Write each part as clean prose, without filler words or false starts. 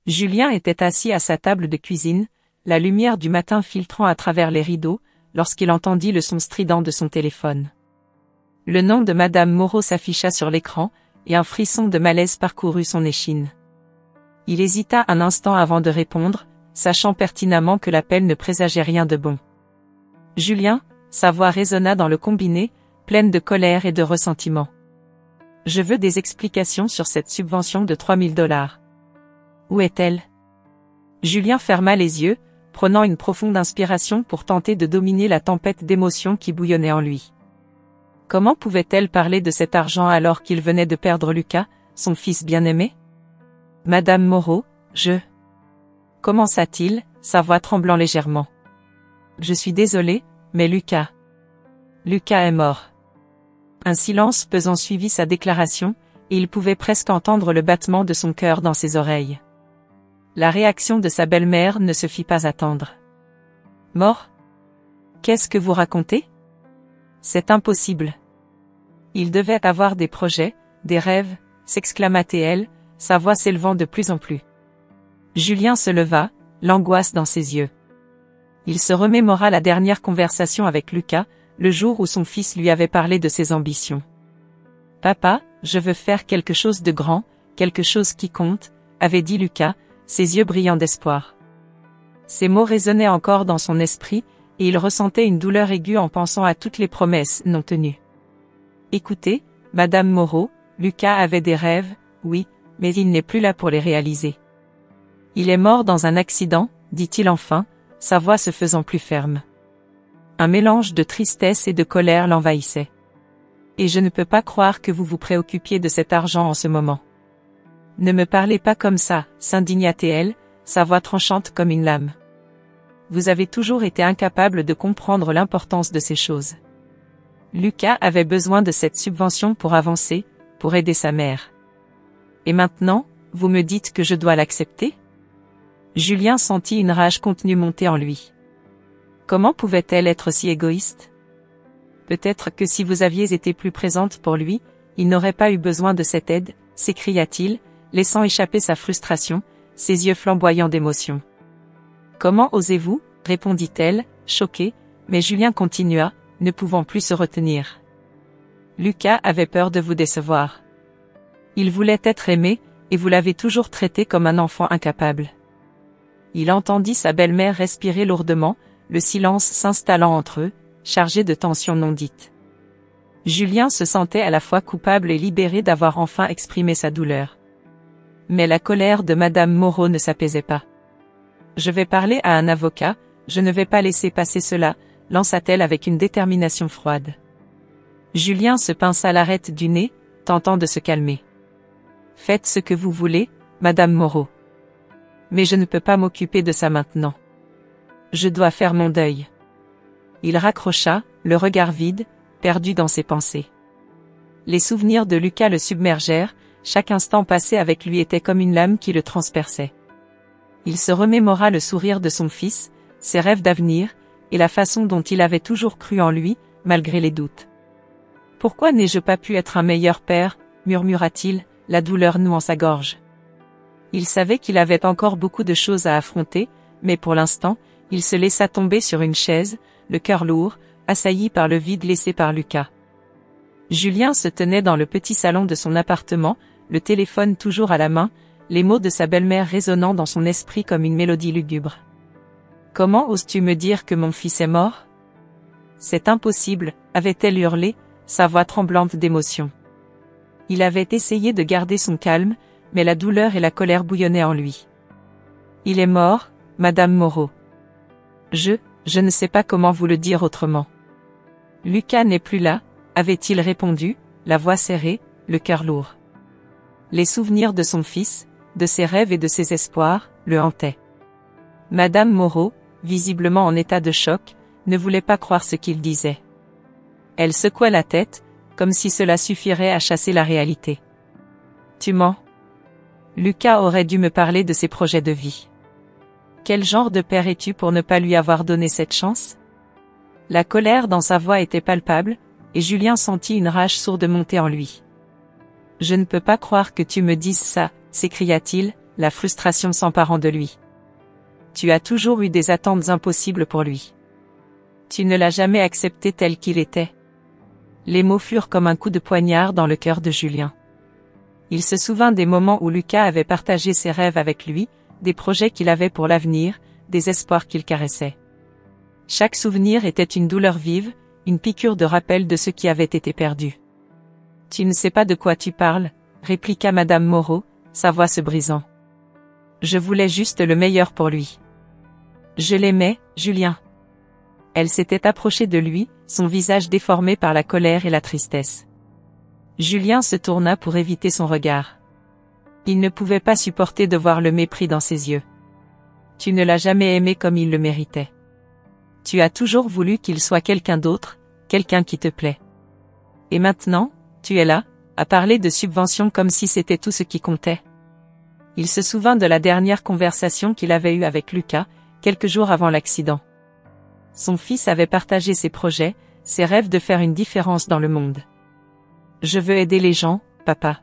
Julien était assis à sa table de cuisine, la lumière du matin filtrant à travers les rideaux, lorsqu'il entendit le son strident de son téléphone. Le nom de Madame Moreau s'afficha sur l'écran, et un frisson de malaise parcourut son échine. Il hésita un instant avant de répondre, sachant pertinemment que l'appel ne présageait rien de bon. « Julien », sa voix résonna dans le combiné, pleine de colère et de ressentiment. « Je veux des explications sur cette subvention de 3000 $. Où est-elle » Julien ferma les yeux, prenant une profonde inspiration pour tenter de dominer la tempête d'émotions qui bouillonnait en lui. Comment pouvait-elle parler de cet argent alors qu'il venait de perdre Lucas, son fils bien-aimé ? « Madame Moreau, je... » commença-t-il, sa voix tremblant légèrement. « Je suis désolé, mais Lucas... Lucas est mort. » Un silence pesant suivit sa déclaration, et il pouvait presque entendre le battement de son cœur dans ses oreilles. La réaction de sa belle-mère ne se fit pas attendre. « Mort ? Qu'est-ce que vous racontez ? C'est impossible. Il devait avoir des projets, des rêves, s'exclama-t-elle, sa voix s'élevant de plus en plus. Julien se leva, l'angoisse dans ses yeux. Il se remémora la dernière conversation avec Lucas, le jour où son fils lui avait parlé de ses ambitions. « Papa, je veux faire quelque chose de grand, quelque chose qui compte », avait dit Lucas, ses yeux brillants d'espoir. Ces mots résonnaient encore dans son esprit, et il ressentait une douleur aiguë en pensant à toutes les promesses non tenues. « Écoutez, Madame Moreau, Lucas avait des rêves, oui, mais il n'est plus là pour les réaliser. Il est mort dans un accident, dit-il enfin, sa voix se faisant plus ferme. Un mélange de tristesse et de colère l'envahissait. Et je ne peux pas croire que vous vous préoccupiez de cet argent en ce moment. Ne me parlez pas comme ça, s'indigna-t-elle, sa voix tranchante comme une lame. Vous avez toujours été incapable de comprendre l'importance de ces choses. Lucas avait besoin de cette subvention pour avancer, pour aider sa mère. Et maintenant, vous me dites que je dois l'accepter ? Julien sentit une rage contenue monter en lui. Comment pouvait-elle être si égoïste ? Peut-être que si vous aviez été plus présente pour lui, il n'aurait pas eu besoin de cette aide, s'écria-t-il, laissant échapper sa frustration, ses yeux flamboyants d'émotion. Comment osez-vous ? Répondit-elle, choquée, mais Julien continua, ne pouvant plus se retenir. Lucas avait peur de vous décevoir. Il voulait être aimé, et vous l'avez toujours traité comme un enfant incapable. Il entendit sa belle-mère respirer lourdement, le silence s'installant entre eux, chargé de tensions non dites. Julien se sentait à la fois coupable et libéré d'avoir enfin exprimé sa douleur. Mais la colère de Madame Moreau ne s'apaisait pas. « Je vais parler à un avocat, je ne vais pas laisser passer cela », lança-t-elle avec une détermination froide. Julien se pinça l'arête du nez, tentant de se calmer. « Faites ce que vous voulez, Madame Moreau. Mais je ne peux pas m'occuper de ça maintenant. Je dois faire mon deuil. » Il raccrocha, le regard vide, perdu dans ses pensées. Les souvenirs de Lucas le submergèrent, chaque instant passé avec lui était comme une lame qui le transperçait. Il se remémora le sourire de son fils, ses rêves d'avenir, et la façon dont il avait toujours cru en lui, malgré les doutes. « Pourquoi n'ai-je pas pu être un meilleur père ?» murmura-t-il, la douleur nouant sa gorge. Il savait qu'il avait encore beaucoup de choses à affronter, mais pour l'instant, il se laissa tomber sur une chaise, le cœur lourd, assailli par le vide laissé par Lucas. Julien se tenait dans le petit salon de son appartement, le téléphone toujours à la main, les mots de sa belle-mère résonnant dans son esprit comme une mélodie lugubre. « Comment oses-tu me dire que mon fils est mort ? C'est impossible, avait-elle hurlé, sa voix tremblante d'émotion. Il avait essayé de garder son calme, mais la douleur et la colère bouillonnaient en lui. « Il est mort, Madame Moreau. Je ne sais pas comment vous le dire autrement. Lucas n'est plus là, avait-il répondu, la voix serrée, le cœur lourd. Les souvenirs de son fils, de ses rêves et de ses espoirs, le hantaient. Madame Moreau, visiblement en état de choc, ne voulait pas croire ce qu'il disait. Elle secouait la tête, comme si cela suffirait à chasser la réalité. « Tu mens. Lucas aurait dû me parler de ses projets de vie. Quel genre de père es-tu pour ne pas lui avoir donné cette chance ? » La colère dans sa voix était palpable, et Julien sentit une rage sourde monter en lui. « Je ne peux pas croire que tu me dises ça, » s'écria-t-il, la frustration s'emparant de lui. Tu as toujours eu des attentes impossibles pour lui. Tu ne l'as jamais accepté tel qu'il était. Les mots furent comme un coup de poignard dans le cœur de Julien. Il se souvint des moments où Lucas avait partagé ses rêves avec lui, des projets qu'il avait pour l'avenir, des espoirs qu'il caressait. Chaque souvenir était une douleur vive, une piqûre de rappel de ce qui avait été perdu. « Tu ne sais pas de quoi tu parles », répliqua Madame Moreau, sa voix se brisant. « Je voulais juste le meilleur pour lui. Je l'aimais, Julien. » Elle s'était approchée de lui, son visage déformé par la colère et la tristesse. Julien se tourna pour éviter son regard. Il ne pouvait pas supporter de voir le mépris dans ses yeux. « Tu ne l'as jamais aimé comme il le méritait. Tu as toujours voulu qu'il soit quelqu'un d'autre, quelqu'un qui te plaît. Et maintenant, tu es là, à parler de subventions comme si c'était tout ce qui comptait. » Il se souvint de la dernière conversation qu'il avait eue avec Lucas, quelques jours avant l'accident. Son fils avait partagé ses projets, ses rêves de faire une différence dans le monde. « Je veux aider les gens, papa.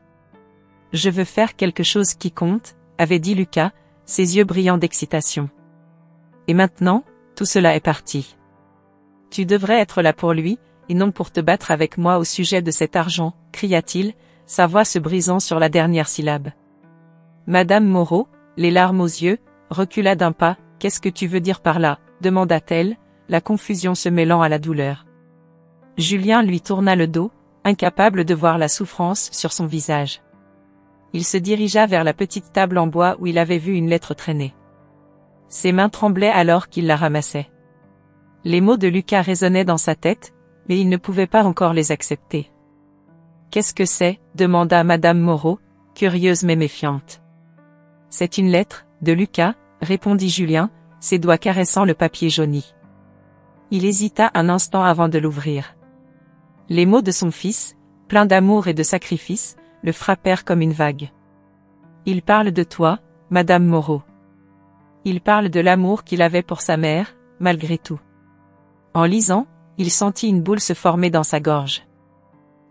Je veux faire quelque chose qui compte, » avait dit Lucas, ses yeux brillants d'excitation. « Et maintenant, tout cela est parti. Tu devrais être là pour lui, et non pour te battre avec moi au sujet de cet argent, » cria-t-il, sa voix se brisant sur la dernière syllabe. Madame Moreau, les larmes aux yeux, recula d'un pas. « Qu'est-ce que tu veux dire par là ?» demanda-t-elle, la confusion se mêlant à la douleur. Julien lui tourna le dos, incapable de voir la souffrance sur son visage. Il se dirigea vers la petite table en bois où il avait vu une lettre traîner. Ses mains tremblaient alors qu'il la ramassait. Les mots de Lucas résonnaient dans sa tête, mais il ne pouvait pas encore les accepter. « Qu'est-ce que c'est ?» demanda Madame Moreau, curieuse mais méfiante. « C'est une lettre, de Lucas, » répondit Julien, ses doigts caressant le papier jauni. Il hésita un instant avant de l'ouvrir. Les mots de son fils, pleins d'amour et de sacrifice, le frappèrent comme une vague. « Il parle de toi, Madame Moreau. Il parle de l'amour qu'il avait pour sa mère, malgré tout. » En lisant, il sentit une boule se former dans sa gorge.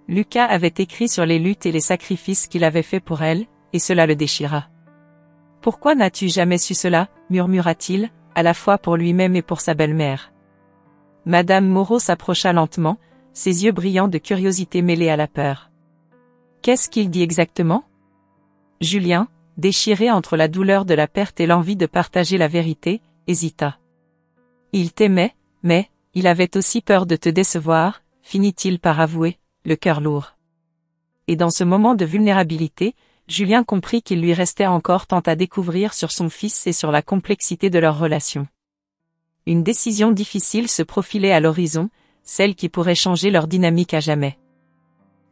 Lucas avait écrit sur les luttes et les sacrifices qu'il avait faits pour elle, et cela le déchira. « Pourquoi n'as-tu jamais su cela ?» murmura-t-il, à la fois pour lui-même et pour sa belle-mère. Madame Moreau s'approcha lentement, ses yeux brillants de curiosité mêlés à la peur. « Qu'est-ce qu'il dit exactement ?» Julien, déchiré entre la douleur de la perte et l'envie de partager la vérité, hésita. « Il t'aimait, mais, il avait aussi peur de te décevoir, » finit-il par avouer, le cœur lourd. Et dans ce moment de vulnérabilité, Julien comprit qu'il lui restait encore tant à découvrir sur son fils et sur la complexité de leur relation. Une décision difficile se profilait à l'horizon, celle qui pourrait changer leur dynamique à jamais.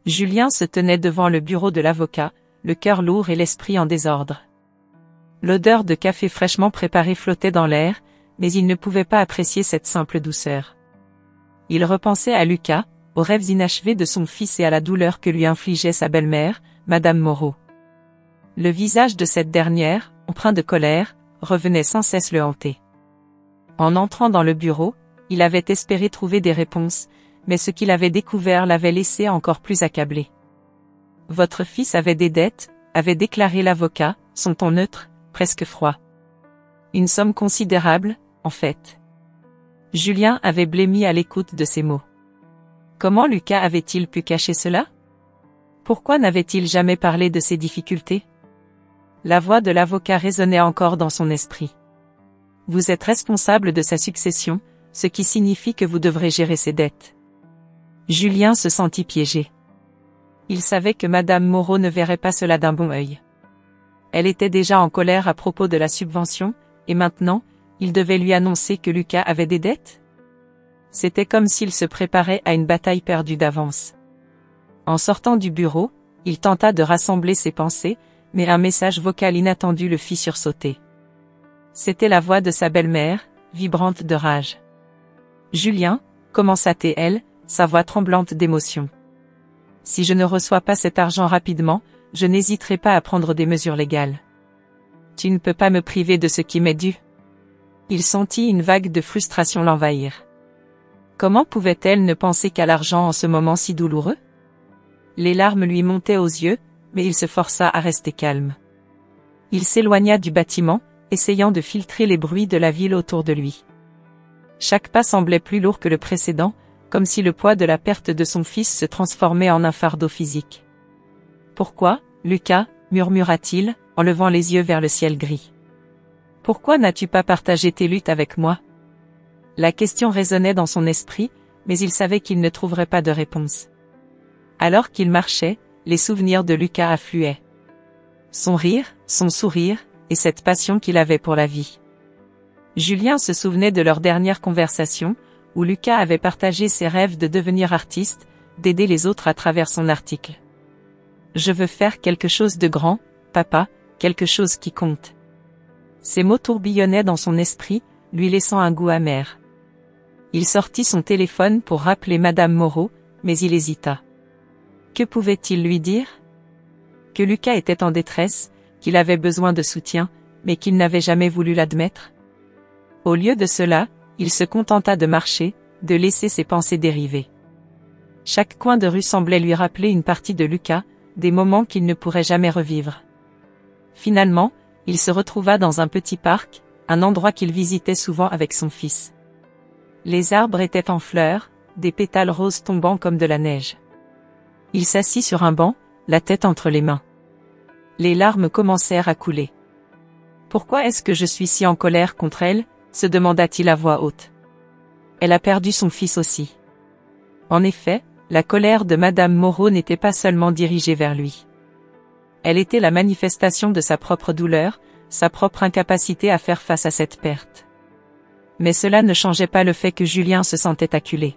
Julien se tenait devant le bureau de l'avocat, le cœur lourd et l'esprit en désordre. L'odeur de café fraîchement préparé flottait dans l'air, mais il ne pouvait pas apprécier cette simple douceur. Il repensait à Lucas, aux rêves inachevés de son fils et à la douleur que lui infligeait sa belle-mère, Madame Moreau. Le visage de cette dernière, empreint de colère, revenait sans cesse le hanter. En entrant dans le bureau, il avait espéré trouver des réponses, mais ce qu'il avait découvert l'avait laissé encore plus accablé. « Votre fils avait des dettes », avait déclaré l'avocat, son ton neutre, presque froid. « Une somme considérable, en fait. » Julien avait blêmi à l'écoute de ces mots. Comment Lucas avait-il pu cacher cela? Pourquoi n'avait-il jamais parlé de ses difficultés? La voix de l'avocat résonnait encore dans son esprit. Vous êtes responsable de sa succession, ce qui signifie que vous devrez gérer ses dettes. Julien se sentit piégé. Il savait que Madame Moreau ne verrait pas cela d'un bon œil. Elle était déjà en colère à propos de la subvention, et maintenant, il devait lui annoncer que Lucas avait des dettes? C'était comme s'il se préparait à une bataille perdue d'avance. En sortant du bureau, il tenta de rassembler ses pensées, mais un message vocal inattendu le fit sursauter. C'était la voix de sa belle-mère, vibrante de rage. « Julien » commença-t-elle, sa voix tremblante d'émotion. « Si je ne reçois pas cet argent rapidement, je n'hésiterai pas à prendre des mesures légales. Tu ne peux pas me priver de ce qui m'est dû. » Il sentit une vague de frustration l'envahir. Comment pouvait-elle ne penser qu'à l'argent en ce moment si douloureux? Les larmes lui montaient aux yeux, mais il se força à rester calme. Il s'éloigna du bâtiment, essayant de filtrer les bruits de la ville autour de lui. Chaque pas semblait plus lourd que le précédent, comme si le poids de la perte de son fils se transformait en un fardeau physique. « Pourquoi, Lucas ?» murmura-t-il, en levant les yeux vers le ciel gris. « Pourquoi n'as-tu pas partagé tes luttes avec moi ?» La question résonnait dans son esprit, mais il savait qu'il ne trouverait pas de réponse. Alors qu'il marchait, les souvenirs de Lucas affluaient. Son rire, son sourire, et cette passion qu'il avait pour la vie. Julien se souvenait de leur dernière conversation, où Lucas avait partagé ses rêves de devenir artiste, d'aider les autres à travers son article. « Je veux faire quelque chose de grand, papa, quelque chose qui compte. » Ces mots tourbillonnaient dans son esprit, lui laissant un goût amer. Il sortit son téléphone pour rappeler Madame Moreau, mais il hésita. Que pouvait-il lui dire? Que Lucas était en détresse, qu'il avait besoin de soutien, mais qu'il n'avait jamais voulu l'admettre? Au lieu de cela, il se contenta de marcher, de laisser ses pensées dériver. Chaque coin de rue semblait lui rappeler une partie de Lucas, des moments qu'il ne pourrait jamais revivre. Finalement, il se retrouva dans un petit parc, un endroit qu'il visitait souvent avec son fils. Les arbres étaient en fleurs, des pétales roses tombant comme de la neige. Il s'assit sur un banc, la tête entre les mains. Les larmes commencèrent à couler. « Pourquoi est-ce que je suis si en colère contre elle ?» se demanda-t-il à voix haute. Elle a perdu son fils aussi. En effet, la colère de Madame Moreau n'était pas seulement dirigée vers lui. Elle était la manifestation de sa propre douleur, sa propre incapacité à faire face à cette perte. Mais cela ne changeait pas le fait que Julien se sentait acculé.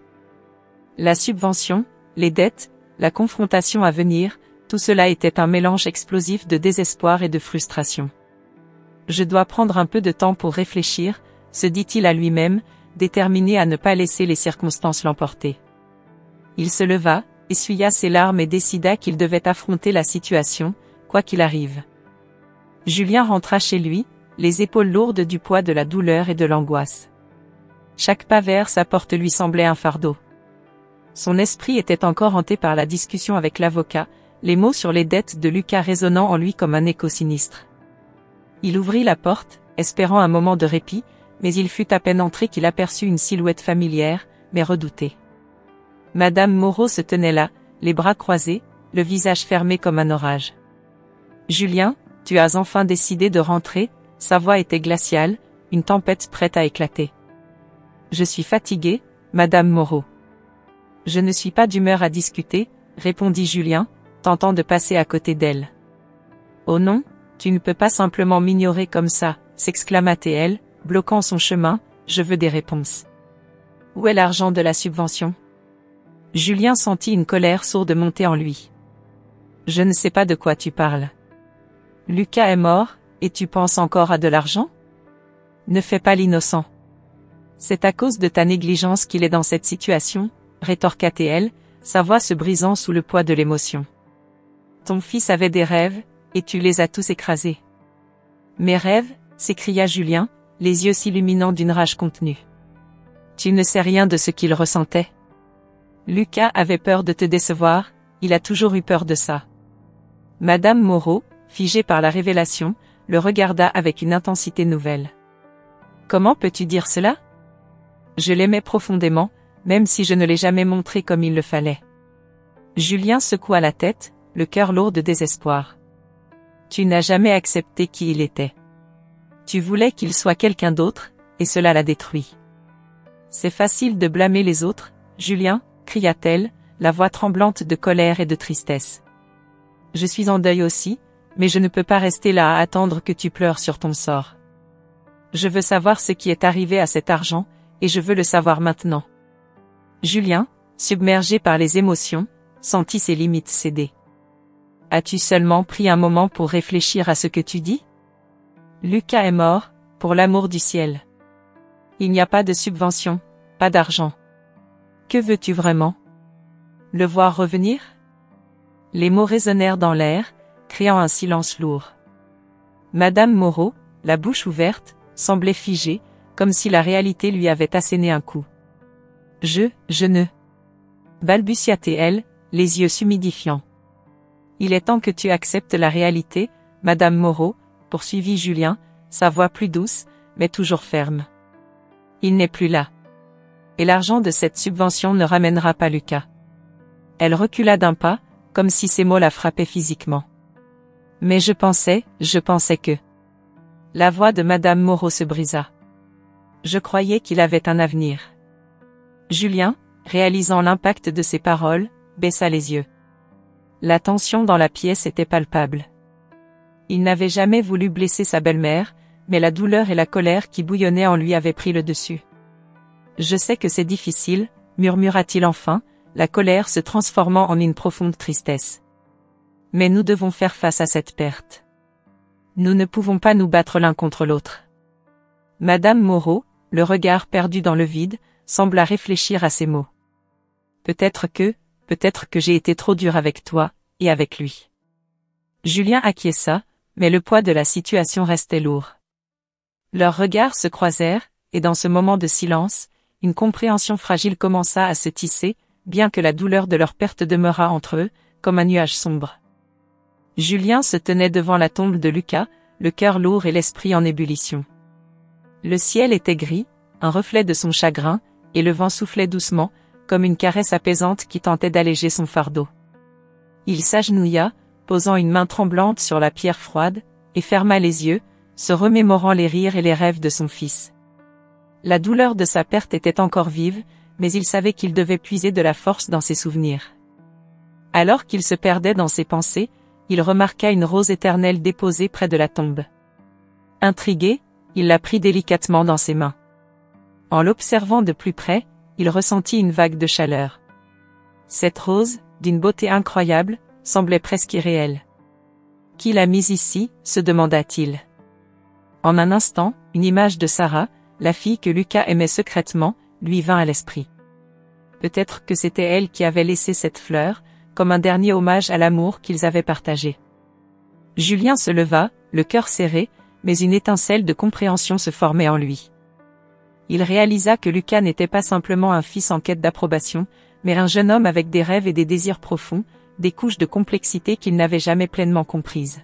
La subvention, les dettes, la confrontation à venir, tout cela était un mélange explosif de désespoir et de frustration. « Je dois prendre un peu de temps pour réfléchir », se dit-il à lui-même, déterminé à ne pas laisser les circonstances l'emporter. Il se leva, essuya ses larmes et décida qu'il devait affronter la situation, quoi qu'il arrive. Julien rentra chez lui, les épaules lourdes du poids de la douleur et de l'angoisse. Chaque pas vers sa porte lui semblait un fardeau. Son esprit était encore hanté par la discussion avec l'avocat, les mots sur les dettes de Lucas résonnant en lui comme un écho sinistre. Il ouvrit la porte, espérant un moment de répit, mais il fut à peine entré qu'il aperçut une silhouette familière, mais redoutée. Madame Moreau se tenait là, les bras croisés, le visage fermé comme un orage. « Julien, tu as enfin décidé de rentrer ?» Sa voix était glaciale, une tempête prête à éclater. « Je suis fatigué, Madame Moreau. »« Je ne suis pas d'humeur à discuter, » répondit Julien, tentant de passer à côté d'elle. « Oh non, tu ne peux pas simplement m'ignorer comme ça, » s'exclama-t-elle, bloquant son chemin, « je veux des réponses. » « Où est l'argent de la subvention ?» Julien sentit une colère sourde monter en lui. « Je ne sais pas de quoi tu parles. Lucas est mort, et tu penses encore à de l'argent? Ne fais pas l'innocent. C'est à cause de ta négligence qu'il est dans cette situation, rétorqua-t-elle, sa voix se brisant sous le poids de l'émotion. Ton fils avait des rêves, et tu les as tous écrasés. Mes rêves, s'écria Julien, les yeux s'illuminant d'une rage contenue. Tu ne sais rien de ce qu'il ressentait. Lucas avait peur de te décevoir, il a toujours eu peur de ça. Madame Moreau, figée par la révélation, le regarda avec une intensité nouvelle. Comment peux-tu dire cela? Je l'aimais profondément, même si je ne l'ai jamais montré comme il le fallait. Julien secoua la tête, le cœur lourd de désespoir. Tu n'as jamais accepté qui il était. Tu voulais qu'il soit quelqu'un d'autre, et cela l'a détruit. C'est facile de blâmer les autres, Julien, cria-t-elle, la voix tremblante de colère et de tristesse. Je suis en deuil aussi, mais je ne peux pas rester là à attendre que tu pleures sur ton sort. Je veux savoir ce qui est arrivé à cet argent, et je veux le savoir maintenant. Julien, submergé par les émotions, sentit ses limites céder. As-tu seulement pris un moment pour réfléchir à ce que tu dis? Lucas est mort, pour l'amour du ciel. Il n'y a pas de subvention, pas d'argent. Que veux-tu vraiment? Le voir revenir? Les mots résonnèrent dans l'air, créant un silence lourd. Madame Moreau, la bouche ouverte, semblait figée, comme si la réalité lui avait asséné un coup. Je ne. Balbutia-t-elle, les yeux s'humidifiant. Il est temps que tu acceptes la réalité, Madame Moreau, poursuivit Julien, sa voix plus douce, mais toujours ferme. Il n'est plus là. Et l'argent de cette subvention ne ramènera pas Lucas. Elle recula d'un pas, comme si ces mots la frappaient physiquement. Mais je pensais que... La voix de Madame Moreau se brisa. Je croyais qu'il avait un avenir. Julien, réalisant l'impact de ses paroles, baissa les yeux. La tension dans la pièce était palpable. Il n'avait jamais voulu blesser sa belle-mère, mais la douleur et la colère qui bouillonnaient en lui avaient pris le dessus. « Je sais que c'est difficile », murmura-t-il enfin, la colère se transformant en une profonde tristesse. « Mais nous devons faire face à cette perte. Nous ne pouvons pas nous battre l'un contre l'autre. » Madame Moreau, le regard perdu dans le vide, sembla réfléchir à ces mots. Peut-être que j'ai été trop dur avec toi, et avec lui. Julien acquiesça, mais le poids de la situation restait lourd. Leurs regards se croisèrent, et dans ce moment de silence, une compréhension fragile commença à se tisser, bien que la douleur de leur perte demeurât entre eux, comme un nuage sombre. Julien se tenait devant la tombe de Lucas, le cœur lourd et l'esprit en ébullition. Le ciel était gris, un reflet de son chagrin, et le vent soufflait doucement, comme une caresse apaisante qui tentait d'alléger son fardeau. Il s'agenouilla, posant une main tremblante sur la pierre froide, et ferma les yeux, se remémorant les rires et les rêves de son fils. La douleur de sa perte était encore vive, mais il savait qu'il devait puiser de la force dans ses souvenirs. Alors qu'il se perdait dans ses pensées, il remarqua une rose éternelle déposée près de la tombe. Intrigué, il la prit délicatement dans ses mains. En l'observant de plus près, il ressentit une vague de chaleur. Cette rose, d'une beauté incroyable, semblait presque irréelle. « Qui l'a mise ici ?» se demanda-t-il. En un instant, une image de Sarah, la fille que Lucas aimait secrètement, lui vint à l'esprit. Peut-être que c'était elle qui avait laissé cette fleur, comme un dernier hommage à l'amour qu'ils avaient partagé. Julien se leva, le cœur serré, mais une étincelle de compréhension se formait en lui. Il réalisa que Lucas n'était pas simplement un fils en quête d'approbation, mais un jeune homme avec des rêves et des désirs profonds, des couches de complexité qu'il n'avait jamais pleinement comprises.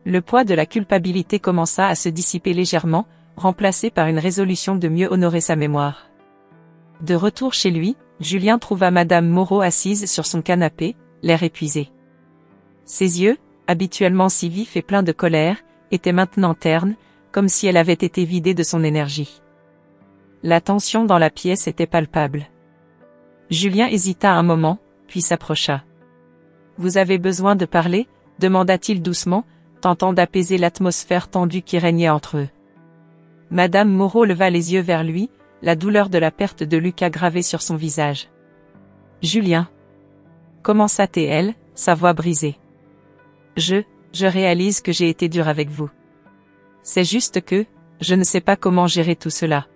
Le poids de la culpabilité commença à se dissiper légèrement, remplacé par une résolution de mieux honorer sa mémoire. De retour chez lui, Julien trouva Madame Moreau assise sur son canapé, l'air épuisé. Ses yeux, habituellement si vifs et pleins de colère, étaient maintenant ternes, comme si elle avait été vidée de son énergie. La tension dans la pièce était palpable. Julien hésita un moment, puis s'approcha. « Vous avez besoin de parler ?» demanda-t-il doucement, tentant d'apaiser l'atmosphère tendue qui régnait entre eux. Madame Moreau leva les yeux vers lui, la douleur de la perte de Lucas gravée sur son visage. « Julien » commença-t-elle, sa voix brisée. « Je réalise que j'ai été dure avec vous. C'est juste que, je ne sais pas comment gérer tout cela.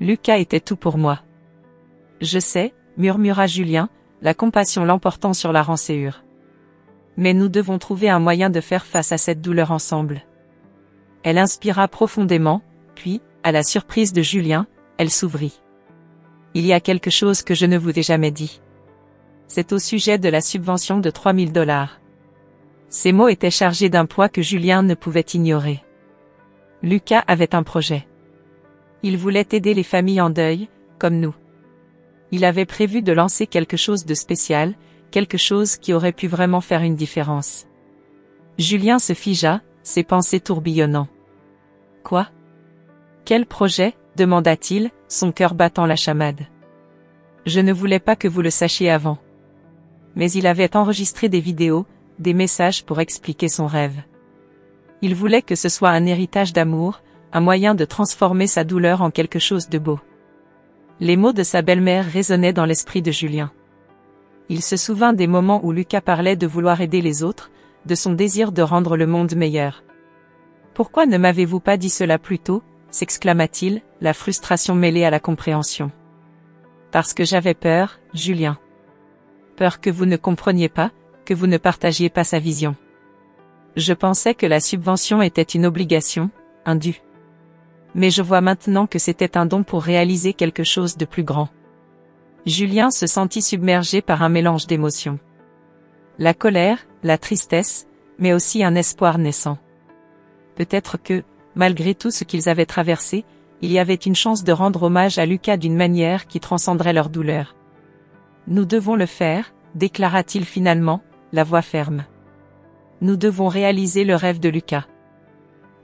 Lucas était tout pour moi. » « Je sais » murmura Julien, la compassion l'emportant sur la rancœur. « Mais nous devons trouver un moyen de faire face à cette douleur ensemble. » Elle inspira profondément, puis, à la surprise de Julien, elle s'ouvrit. « Il y a quelque chose que je ne vous ai jamais dit. C'est au sujet de la subvention de 3000 $. Ces mots étaient chargés d'un poids que Julien ne pouvait ignorer. Lucas avait un projet. Il voulait aider les familles en deuil, comme nous. Il avait prévu de lancer quelque chose de spécial, quelque chose qui aurait pu vraiment faire une différence. Julien se figea, ses pensées tourbillonnant. « Quoi ? Quel projet ? demanda-t-il, son cœur battant la chamade. « Je ne voulais pas que vous le sachiez avant. » Mais il avait enregistré des vidéos, des messages pour expliquer son rêve. Il voulait que ce soit un héritage d'amour, un moyen de transformer sa douleur en quelque chose de beau. Les mots de sa belle-mère résonnaient dans l'esprit de Julien. Il se souvint des moments où Lucas parlait de vouloir aider les autres, de son désir de rendre le monde meilleur. « Pourquoi ne m'avez-vous pas dit cela plus tôt ?» s'exclama-t-il, la frustration mêlée à la compréhension. « Parce que j'avais peur, Julien. Peur que vous ne compreniez pas, que vous ne partagiez pas sa vision. Je pensais que la subvention était une obligation, un dû. Mais je vois maintenant que c'était un don pour réaliser quelque chose de plus grand. » Julien se sentit submergé par un mélange d'émotions. La colère, la tristesse, mais aussi un espoir naissant. Peut-être que, malgré tout ce qu'ils avaient traversé, il y avait une chance de rendre hommage à Lucas d'une manière qui transcenderait leur douleur. Nous devons le faire, déclara-t-il finalement, la voix ferme. Nous devons réaliser le rêve de Lucas.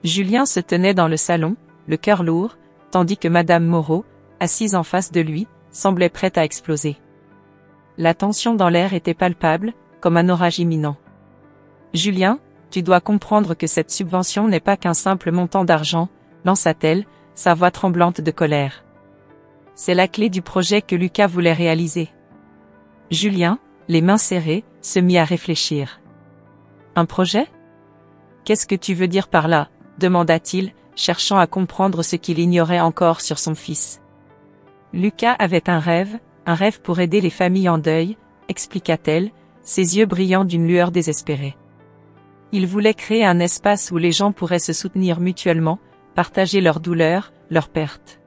Julien se tenait dans le salon, le cœur lourd, tandis que Madame Moreau, assise en face de lui, semblait prête à exploser. La tension dans l'air était palpable, comme un orage imminent. Julien, tu dois comprendre que cette subvention n'est pas qu'un simple montant d'argent, lança-t-elle, sa voix tremblante de colère. C'est la clé du projet que Lucas voulait réaliser. Julien, les mains serrées, se mit à réfléchir. Un projet? Qu'est-ce que tu veux dire par là? Demanda-t-il, cherchant à comprendre ce qu'il ignorait encore sur son fils. Lucas avait un rêve pour aider les familles en deuil, expliqua-t-elle, ses yeux brillant d'une lueur désespérée. Il voulait créer un espace où les gens pourraient se soutenir mutuellement, partager leurs douleurs, leurs pertes.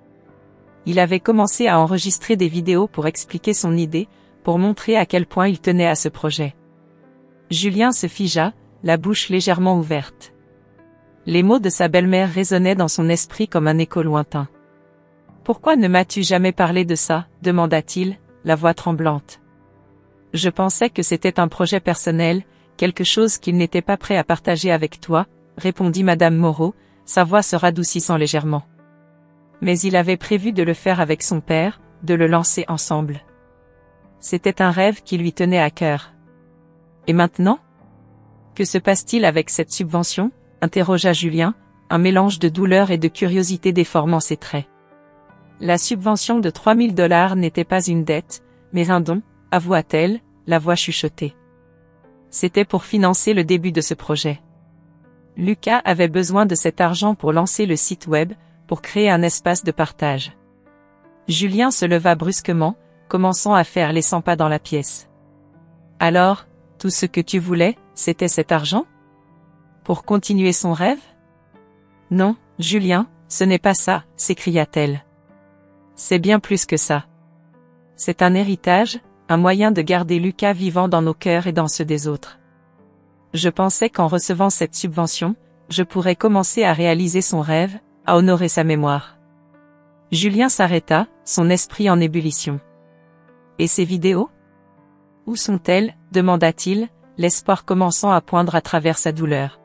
Il avait commencé à enregistrer des vidéos pour expliquer son idée, pour montrer à quel point il tenait à ce projet. Julien se figea, la bouche légèrement ouverte. Les mots de sa belle-mère résonnaient dans son esprit comme un écho lointain. « Pourquoi ne m'as-tu jamais parlé de ça ?» demanda-t-il, la voix tremblante. « Je pensais que c'était un projet personnel, quelque chose qu'il n'était pas prêt à partager avec toi, » répondit Madame Moreau, sa voix se radoucissant légèrement. Mais il avait prévu de le faire avec son père, de le lancer ensemble. C'était un rêve qui lui tenait à cœur. Et maintenant? Que se passe-t-il avec cette subvention? Interrogea Julien, un mélange de douleur et de curiosité déformant ses traits. La subvention de $3000 n'était pas une dette, mais un don, avoua-t-elle, la voix chuchotée. C'était pour financer le début de ce projet. Lucas avait besoin de cet argent pour lancer le site web, pour créer un espace de partage. Julien se leva brusquement, commençant à faire les 100 pas dans la pièce. Alors, tout ce que tu voulais, c'était cet argent? Pour continuer son rêve? Non, Julien, ce n'est pas ça, s'écria-t-elle. C'est bien plus que ça. C'est un héritage, un moyen de garder Lucas vivant dans nos cœurs et dans ceux des autres. Je pensais qu'en recevant cette subvention, je pourrais commencer à réaliser son rêve, à honorer sa mémoire. Julien s'arrêta, son esprit en ébullition. Et ces vidéos? Où sont-elles? Demanda-t-il, l'espoir commençant à poindre à travers sa douleur.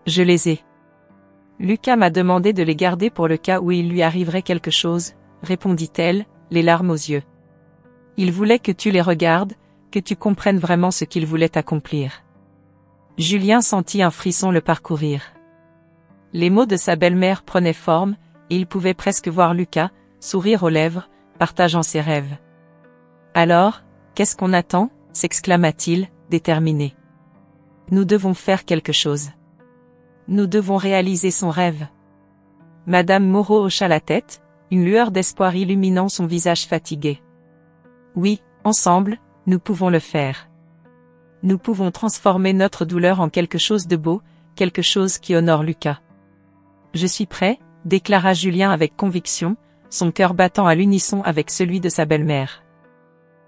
Je les ai. Lucas m'a demandé de les garder pour le cas où il lui arriverait quelque chose, répondit-elle, les larmes aux yeux. Il voulait que tu les regardes, que tu comprennes vraiment ce qu'il voulait accomplir. Julien sentit un frisson le parcourir. Les mots de sa belle-mère prenaient forme, et il pouvait presque voir Lucas, sourire aux lèvres, partageant ses rêves. Alors, qu'est-ce qu'on attend? S'exclama-t-il, déterminé. Nous devons faire quelque chose. Nous devons réaliser son rêve. Madame Moreau hocha la tête, une lueur d'espoir illuminant son visage fatigué. Oui, ensemble, nous pouvons le faire. Nous pouvons transformer notre douleur en quelque chose de beau, quelque chose qui honore Lucas. Je suis prêt, déclara Julien avec conviction, son cœur battant à l'unisson avec celui de sa belle-mère.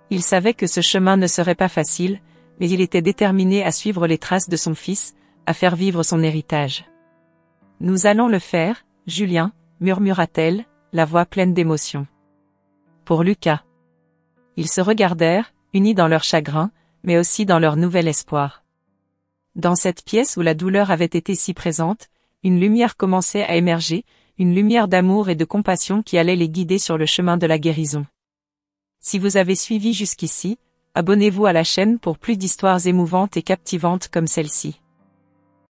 Il savait que ce chemin ne serait pas facile, mais il était déterminé à suivre les traces de son fils, à faire vivre son héritage. Nous allons le faire, Julien, murmura-t-elle, la voix pleine d'émotion. Pour Lucas. Ils se regardèrent, unis dans leur chagrin, mais aussi dans leur nouvel espoir. Dans cette pièce où la douleur avait été si présente, une lumière commençait à émerger, une lumière d'amour et de compassion qui allait les guider sur le chemin de la guérison. Si vous avez suivi jusqu'ici, abonnez-vous à la chaîne pour plus d'histoires émouvantes et captivantes comme celle-ci.